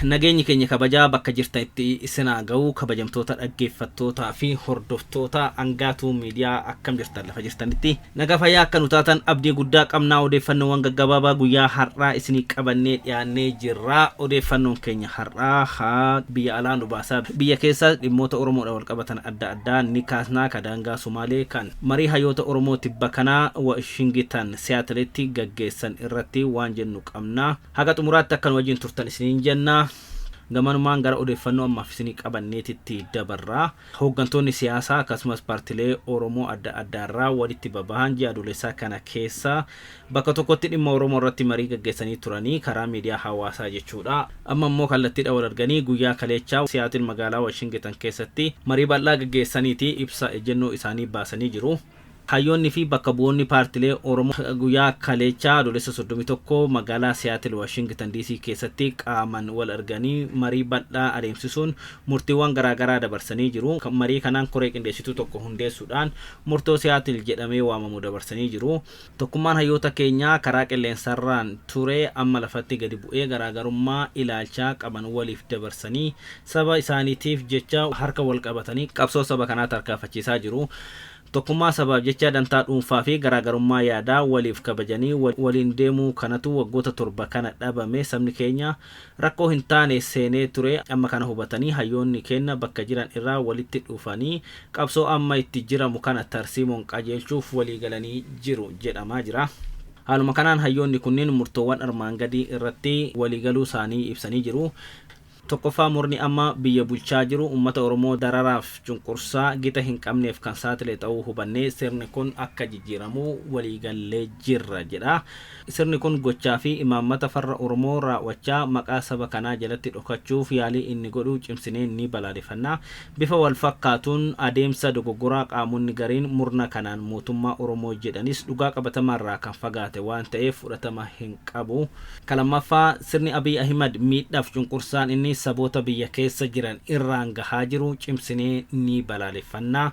nageenyi keenya kabajaa bakka jirtanitti isinaa ga'u kabajamtoota dhaggeeffattootaa fi hordoftoota Angaatuu miidiyaa akkam jirtan lafa jirtanitti nagaa fayyaa akka nu taatan abdii guddaa qabnaa. Odeeffannoowwan gaggabaabaa guyyaa har'aa isinii qabannee dhiyaannee jirra. Odeeffannoon keenya har'aa biyya alaa nu baasaa biyya keessa dhimmoota Oromoodhaan wal qabatan adda addaa ni kaasnaa. Daangaa Somaalee kan marii hayyoota Oromoo tibba kanaa Washington Seattletti gaggeessan irratti waan jennu qabna. Haga xumuraatti akkan wajjin turtan isiniin jenna. Gamanumaan gara odeeffannoo ammaaf isinii qabanneetitti dabarraa. Hooggantoonni siyaasaa akkasumas paartilee Oromoo adda addaarraa walitti babahan ji'a adoolessaa kana keessa bakka tokkotti dhimma Oromoo irratti marii gaggeessanii turanii karaa miidiyaa hawaasaa jechuudha. Amma immoo kallattiidhaan wal arganii guyyaa kaleechaa Seattle magaalaa Washington keessatti marii bal'aa gaggeessaniiti ibsa ejjennoo isaanii baasanii jiru. Hayyoonni fi bakka bu'oonni paartilee Oromoo guyyaa kaleechaa adoolessa 31 magaalaa Seattle Washington DC keessatti qaaman wal arganii marii bal'aa adeemsisuun murtiiwwan garaagaraa dabarsanii jiru. Marii kanaan koree qindeessituu tokko hundeessuudhaan murtoo Seattle jedhamee waamamu dabarsanii jiru. Tokkummaan hayyoota keenyaa karaa qilleensarraan ture amma lafatti gadi bu'ee garaagarummaa ilaalchaa qaban waliif dabarsanii saba isaaniitiif jecha harka wal qabatanii qabsoo saba kanaa tarkaanfachiisaa jiru. Tokkummaa sabaaf jecha dantaa dhuunfaa fi garaagarummaa yaadaa waliif kabajanii waliin deemuu kanatu waggoota 7 kana dhabame. Sabni keenya rakkoo hin taane seenee ture. Amma kana hubatanii hayyoonni keenya bakka jiran irraa walitti dhufanii qabsoo amma itti jiramu kana tarsiimoon qajeelchuuf walii galanii jiru jedhamaa jira. Haaluma kanaan hayyoonni kunneen murtoowwan armaan gadii irratti waliigaluu isaanii ibsanii jiru. Tokkoffaa murni amma biyya bulchaa jiru uummata Oromoo dararaaf cunqursaa gita hin qabneef kan saaxilee ta'uu hubannee sirni kun akka jijjiiramu waliigallee jirra jedha. Sirni kun gochaa fi imaammata farra Oromoo raawwachaa maqaa saba kanaa jalatti dhokachuuf yaalii inni godhu cimsinee ni balaaleffanna. Bifa wal fakkaatuun adeemsa dogoggoraa qaamonni gariin murna kanaan mootummaa Oromoo jedhanis dhugaa qabatamaarraa kan fagaate waan ta'eef fudhatama hin qabu. Lammaffaa sirni Abiy Ahimad miidhaaf cunqursaan inni saboota biyya keessa jiran irraan gahaa jiru cimsinee ni balaaleffanna.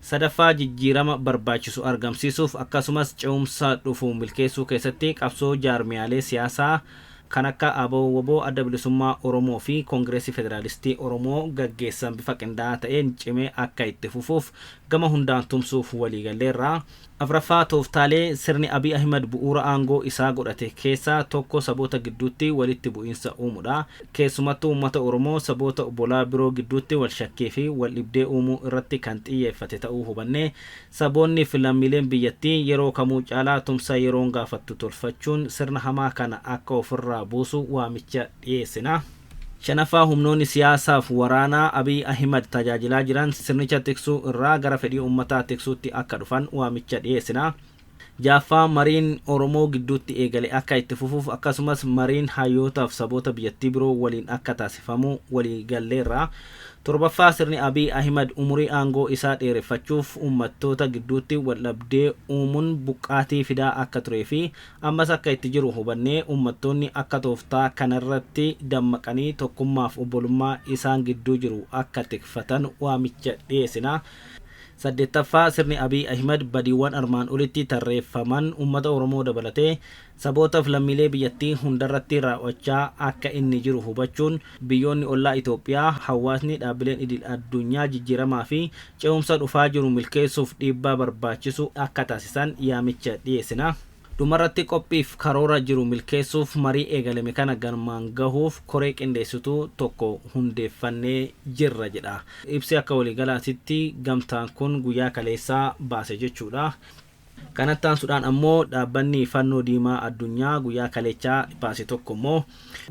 Sadaffaa jijjiirama barbaachisu argamsiisuuf akkasumas ce'umsa dhufu milkeessuu keessatti qabsoo jaarmiyaalee siyaasaa kan akka ABO, Adda Bilisummaa Oromoo fi Koongireesii Federaalistii Oromoo gaggeessan bifa qindaa'aa ta'een cimee akka itti fufuuf gama hundaan tumsuuf waliigalleerra. Afraffaa tooftaalee sirni Abiy Ahimad bu'uura aangoo isaa godhate keessaa tokko saboota gidduutti walitti bu'iinsa uumuudha. Keessumattuu uummata Oromoo saboota obbolaa biroo gidduutti wal shakkii fi wal dhibdee uumuu irratti kan xiyyeeffate ta'uu hubanne saboonni fi lammiileen biyyattii yeroo kamuu caalaa tumsa yeroon gaafattu tolfachuun sirna hamaa kana akka ofirraa buusu waamicha dhiyeessina. Shanaffaa humnoonni siyaasaaf waraanaa Abiy Ahimad tajaajilaa jiran sirnicha tiksuu irraa gara fedhii uummataa tiksuutti akka dhufan waamicha dhiyeessina. Jaaffaa mariin Oromoo gidduutti eegale akka itti fufuuf akkasumas mariin hayyootaaf saboota biyyattii biroo waliin akka taasifamu waliigalleerra. Torbaffaa sirni Abiy Ahimad umurii aangoo isaa dheereffachuuf uummattoota gidduutti waldhabdee uumuun buqqaatii fidaa akka turee fi ammas akka itti jiru hubannee uummattoonni akka tooftaa kanarratti dammaqanii tokkummaaf obbolummaa isaan gidduu jiru akka tikfatan waamicha dhiyeessina. Saddeettaffaa sirni Abiy Ahimad badiiwwan armaan olitti tarreeffaman uummata Oromoo dabalatee sabootaaf lammiilee biyyattii hundarratti raawwachaa akka inni jiru hubachuun biyyoonni ollaa Itoophiyaa hawaasni dhaabbileen idil addunyaa jijjiiramaa fi ce'umsa dhufaa jiru milkeessuuf dhiibbaa barbaachisu akka taasisan yaamicha dhiyeessina. Dhumarratti qophiif karoora jiru milkeessuuf marii eegalame kana galmaan gahuuf koree qindeessituu tokko hundeeffannee jirra jedha. Ibsi akka waliigalaatti gamtaan kun guyyaa kaleessaa baase jechuudha. Kanatti aansuudhaan ammoo dhaabbanni Fannoo Diimaa Addunyaa guyyaa kaleechaa baase tokko immoo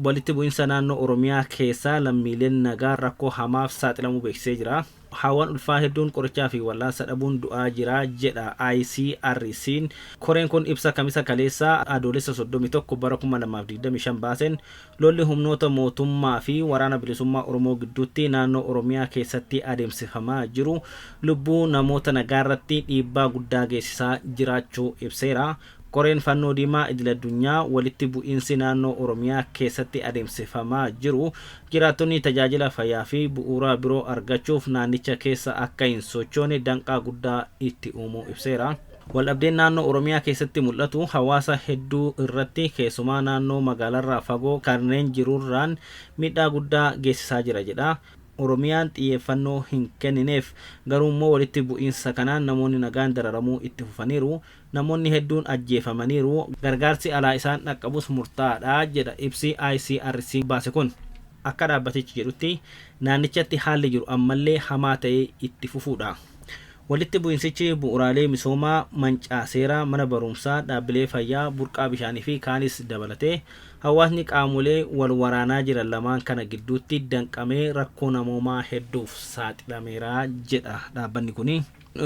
walitti bu'iinsa naannoo Oromiyaa keessaa lammiileen nagaa rakkoo hamaaf saaxilamuu beeksisee jira. Hawaan ulfaa hedduun qorichaa fi wallaansa dhabuun du'aa jira jedha ICRC'n. Koreen kun ibsa kamisa kaleessaa adoolessa 31 bara 2025 baaseen lolli humnoota mootummaa fi waraana bilisummaa Oromoo gidduutti naannoo Oromiyaa keessatti adeemsifamaa jiru lubbuu namoota nagaa irratti dhiibbaa guddaa geessisaa jiraachuu ibseera. Koreen Fannoo Diimaa idil addunyaa walitti bu'iinsi naannoo Oromiyaa keessatti adeemsifamaa jiru jiraattonni tajaajila fayyaa fi bu'uuraa biroo argachuuf naannicha keessa akka hin sochoone danqaa guddaa itti uumuu ibseera. Waldhabdeen naannoo Oromiyaa keessatti mul'atu hawaasa hedduu irratti keessumaa naannoo magaalarraa fagoo kanneen jirurraan miidhaa guddaa geessisaa jira jedha. Oromiyaan xiyyeeffannoo hin kennineef garuu immoo walitti bu'iinsa kanaan namoonni nagaan dararamuu itti fufaniiru, namoonni hedduun ajjeefamaniiru, gargaarsi alaa isaan dhaqqabus murtaa'aadha jedha ibsi ICRC baase kun. Akka dhaabbatichi jedhutti naannichatti haalli jiru ammallee hamaa ta'ee itti fufuudha. Walitti bu'insichi bu'uuraalee misoomaa mancaaseera, mana barumsaa, dhaabbilee fayyaa, burqaa bishaanii fi kaanis dabalatee hawaasni qaamolee wal waraanaa jiran lamaan kana gidduutti danqamee rakkoo namoomaa hedduuf saaxilameera jedha dhaabbanni kuni.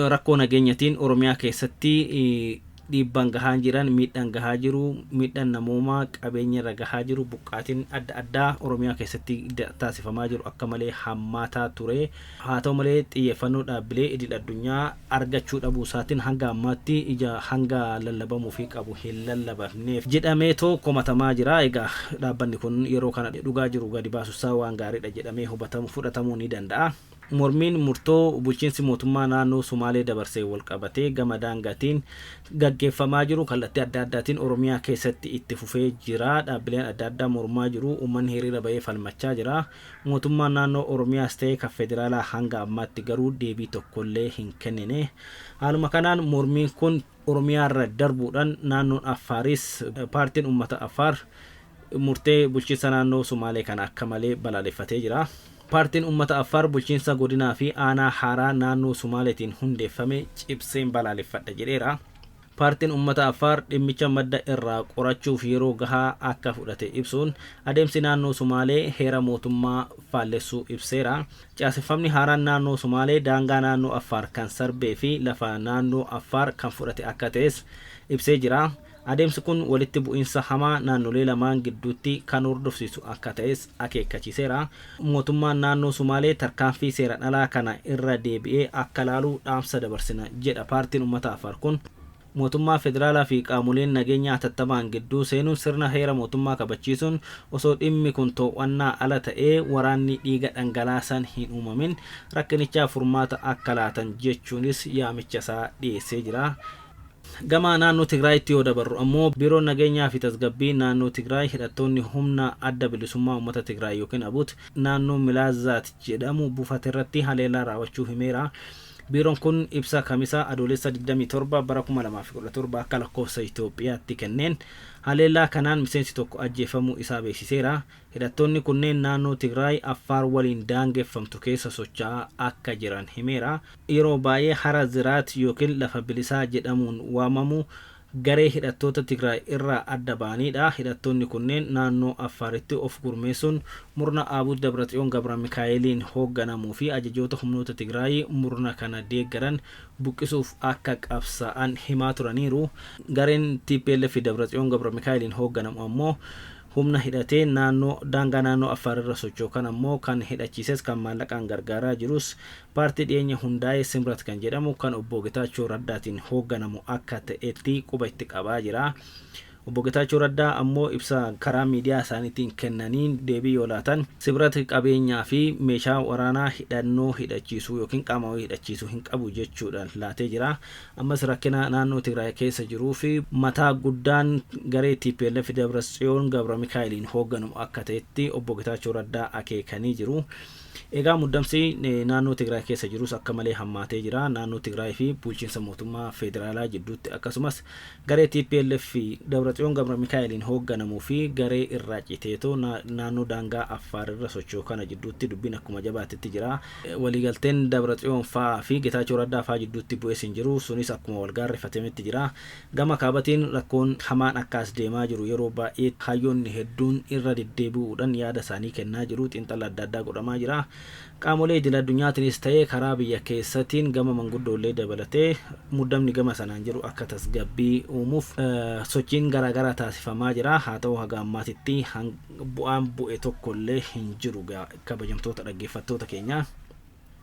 Rakkoo nageenyatiin Oromiyaa keessatti dhiibbaan gahaa jiran, miidhaan gahaa jiru, miidhaan namoomaa qabeenya irra gahaa jiru, buqqaatiin adda addaa Oromiyaa keessatti taasifamaa jiru akka malee hammaataa ture. Haa ta'u malee xiyyeeffannoo dhaabbilee idil addunyaa argachuu dhabuu isaatiin hanga ammaatti ija hanga lallabamuu fi qabu hin lallabamneef jedhameetoo komatamaa jira. Egaa dhaabbanni kun yeroo kana dhugaa jiru gadi baasuusaa waan gaariidha jedhamee fudhatamuu ni danda'a. Mormiin murtoo bulchiinsi mootummaa naannoo Sumaalee dabarsee wal qabatee gama daangaatiin gaggeeffamaa jiru kallattii adda addaatiin Oromiyaa keessatti itti fufee jira. Dhaabbileen adda addaa mormaa jiru, uummanni hiriira bahee falmachaa jira. Mootummaan naannoo Oromiyaas ta'ee kan federaalaa hanga ammaatti garuu deebii tokkollee hin kennine. Haaluma kanaan mormiin kun Oromiyaarra darbuudhaan naannoon Affaaris paartiin uummata Affaar murtee bulchiinsa naannoo Sumaalee kana akka malee balaaleffatee jira. Paartiin uummata Affaar bulchiinsa godinaa fi aanaa haaraa naannoo Sumaaleetiin hundeeffame cibseen balaaleffadha jedheera. Paartiin uummata Affaar dhimmicha madda irraa qorachuuf yeroo gahaa akka fudhate ibsuun adeemsi naannoo Sumaalee heera mootummaa faallessuu ibseera. Caaseffamni haaraan naannoo Sumaalee daangaa naannoo Affaar kan sarbee fi lafa naannoo Affaar kan fudhate akka ta'es ibsee jira. Adeemsi kun walitti bu'iinsa hamaa naannolee lamaan gidduutti kan hordofsiisu akka ta'es akeekkachiiseera. Mootummaan naannoo Sumaalee tarkaanfii seeraan alaa kana irra deebi'ee akka laalu dhaamsa dabarsina jedha paartiin uummata Affaar kun. Mootummaa federaalaa fi qaamoleen nageenyaa hatattamaan gidduu seenuun sirna heera mootummaa kabachiisuun osoo dhimmi kun to'annaa ala ta'ee waraanni dhiiga dhangalaasan hin uumamin rakkinichaaf furmaata akka laatan jechuunis yaamicha isaa dhiyeessee jira. Gama naannoo Tigraayitti yoo dabarru ammoo biiroon nageenyaa fi tasgabbii naannoo Tigraay hidhattoonni humna adda bilisummaa uummata Tigraay yookiin ABUT naannoo Milaazaat jedhamu buufata irratti haleellaa raawwachuu himeera. Biiroon kun ibsa kamisaa adoolessa 27 bara 2017 akka lakkoofsa Itoophiyaatti kenneen haleellaa kanaan miseensi tokko ajjeefamuu isaa beeksiseera. Hidhattoonni kunneen naannoo Tigraay Affaar waliin daangeffamtu keessa socho'aa akka jiran himeera. Yeroo baay'ee hara Ziraat yookiin lafa bilisaa jedhamuun waamamu garee hidhattoota Tigraay irraa adda ba'anidha. Hidhattoonni kunneen naannoo Affaaritti of gurmeessuun murna Abuut Dabratsiyoon Gabra Mikaa'eliin hoogganamuu fi ajajoota humnoota Tigraay murna kana deeggaran buqqisuuf akka qabsa'an himaa turaniiru. Gareen TPLF Dabratsiyoon Gabra Mikaa'eliin hoogganamu ammoo humna hidhatee daangaa naannoo Affaar irra socho'u kan ammoo kan hidhachiises kan maallaqaan gargaaraa jirus paartii dhiyeenya hundaa'ee Simrat kan jedhamu kan obbo Getaachoo Raddaatiin hoogganamu akka ta'etti quba itti qabaa jira. Obbo Getaachoo Raddaa ammoo ibsa karaa miidiyaa isaaniitiin kennaniin deebii yoo laatan Simrat qabeenyaa fi meeshaa waraanaa hidhannoo hidhachiisuu yookiin qaama hidhachiisuu hin qabu jechuudhaan laatee jira. Ammas rakkina naannoo Tigraay keessa jiruu fi mataa guddaan garee TPLF Dabratsiyoon Gabra Mikaa'eliin hoogganamu akka ta'etti obbo Getaachoo Raddaa akeekanii jiru. Egaa muddamsi naannoo Tigraay keessa jirus akka malee hammaatee jira. Naannoo Tigraay fi bulchiinsa mootummaa federaalaa jidduutti akkasumas garee TPLF Dabratsiyoon Gabra Mikaa'eliin hoogganamuu fi garee irraa citeetoo naannoo daangaa Affaar irra socho'u kana jidduutti dubbiin akkuma jabaatetti jira. Waliigalteen Dabratsiyoon fa'aa fi Getaachoo Raddaa fa'aa jidduutti bu'ees hin jiru. Sunis akkuma wal gaarreeffametti jira. Gama kaabatiin rakkoon hamaan akkas deemaa jiru. Yeroo baay'ee hayyoonni hedduun irra deddeebi'uudhaan yaada isaanii kennaa jiru. Xiinxala adda addaa godhamaa jira. Qaamolee idil addunyaatiinis ta'ee karaa biyya keessatiin gama manguddoolee dabalatee muddamni gama sanaan jiru akka tasgabbii uumuuf sochiin garaagaraa taasifamaa jira. Haa ta'u haga ammaatitti bu'aan bu'e tokkollee hin jiru kabajamtoota dhaggeeffattoota keenya.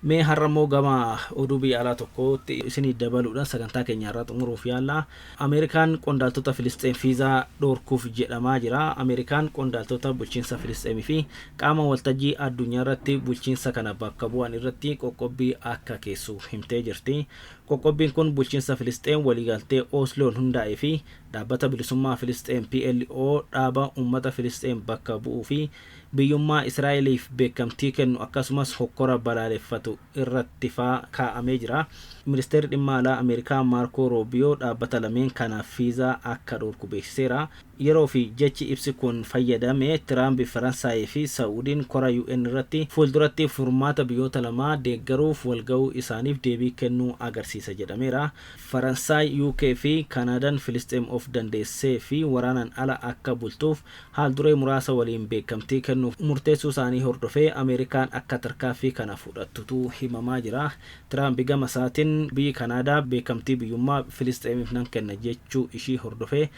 Mee har'ammoo gama oduu biyya alaa tokkootti isinii dabaluudhaan sagantaa keenya irraa xumuruuf yaalla. Ameerikaan qondaaltota Filisxeem fiizaa dhoorkuuf jedhamaa jira. Ameerikaan qondaaltota bulchiinsa Filisxeemii fi qaama waltajjii addunyaa irratti bulchiinsa kana bakka bu'an irratti qoqqobbii akka keessu himtee jirti. Qoqqobbiin kun bulchiinsa Filisxeem waliigaltee Osloon hundaa'ee fi dhaabbata bilisummaa Filisxeem PLO dhaaba uummata Filisxeem bakka bu'uu fi biyyummaa Israa'eliif beekamtii kennu akkasumas hokkora balaaleffatu irratti kaa'amee jira. Ministeerri dhimma alaa Ameerikaa Maarko Roobiyoo dhaabbata lameen kanaaf fiizaa akka dhoorku beeksiseera. Yeroo fi jechi ibsi kun fayyadame Tiraamp Faransaayii fi Saa'udiin kora UN irratti fuulduratti furmaata biyyoota lamaa deeggaruuf walga'uu isaaniif deebii kennuu agarsiisa jedhameera. Faransaay, UK fi Kanaadaan Filisxeem of dandeessee fi waraanaan ala akka bultuuf haalduree muraasa waliin beekamtii kennuuf murteessuu isaanii hordofee Ameerikaan akka tarkaanfii kana fudhattutu himamaa jira. Tiraamp gama isaatiin biyyi Kanaadaa beekamtii biyyummaa Filisxeemiif nan kenna jechuu ishii hordofee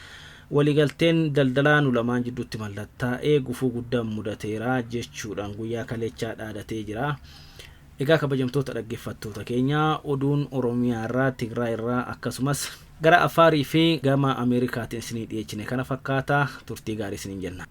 waliigalteen daldalaa nu lamaan jidduutti mallattaa'ee gufuu guddaan mudateera jechuudhaan guyyaa kaleechaa dhaadatee jira. Egaa kabajamtoota dhaggeeffattoota keenya oduun Oromiyaa irraa, Tigraay irraa akkasumas gara Afaarii fi gama Ameerikaatiin isinii dhiyeessine kana fakkaata. Turtii gaarii isiniin jenna.